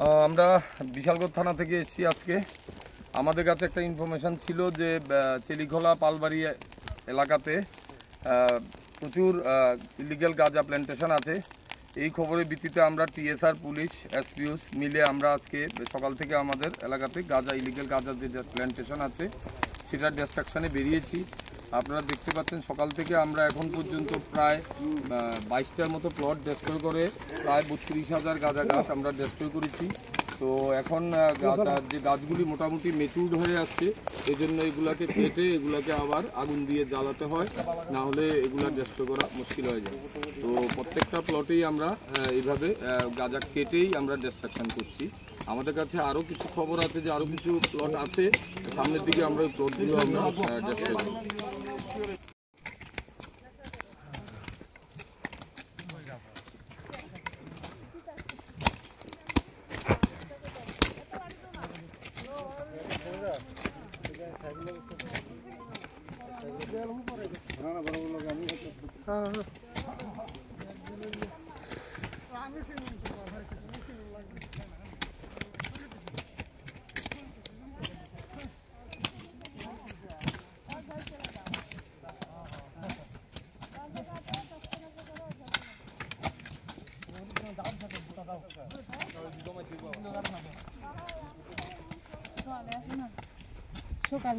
আমরা বিশালগড় থানা থেকে এসেছি। আজকে আমাদের কাছে একটা ইনফরমেশান ছিল যে চেলিখোলা পালবাড়ি এলাকাতে প্রচুর ইলিগ্যাল গাঁজা প্ল্যান্টেশন আছে। এই খবরের ভিত্তিতে আমরা টিএসআর, পুলিশ, এসপিউস মিলে আমরা আজকে সকাল থেকে আমাদের এলাকাতে ইলিগ্যাল গাঁজার যে প্ল্যান্টেশন আছে সেটার ডিস্ট্রাকশানে বেরিয়েছি। আপনারা দেখতে পাচ্ছেন সকাল থেকে আমরা এখন পর্যন্ত প্রায় 22টার মতো প্লট ডেস্ট্রয় করে প্রায় 32,000 গাঁজা গাছ আমরা ডেস্ট্রয় করেছি। তো এখন গাঁজার যে গাছগুলি মোটামুটি মেচুরড হয়ে আসছে, এই জন্য এগুলাকে কেটে এগুলাকে আবার আগুন দিয়ে জ্বালাতে হয়, না হলে এগুলা ডেস্ট্রয় করা মুশকিল হয়ে যায়। তো প্রত্যেকটা প্লটেই আমরা এইভাবে গাঁজা কেটেই আমরা ডিস্ট্রাকশন করছি। আমাদের কাছে আরও কিছু খবর আছে যে আরও কিছু প্লট আছে, সামনের দিকে আমরা ওই প্লটগুলো আমরা ডেস্ট্রয় করব। সকাল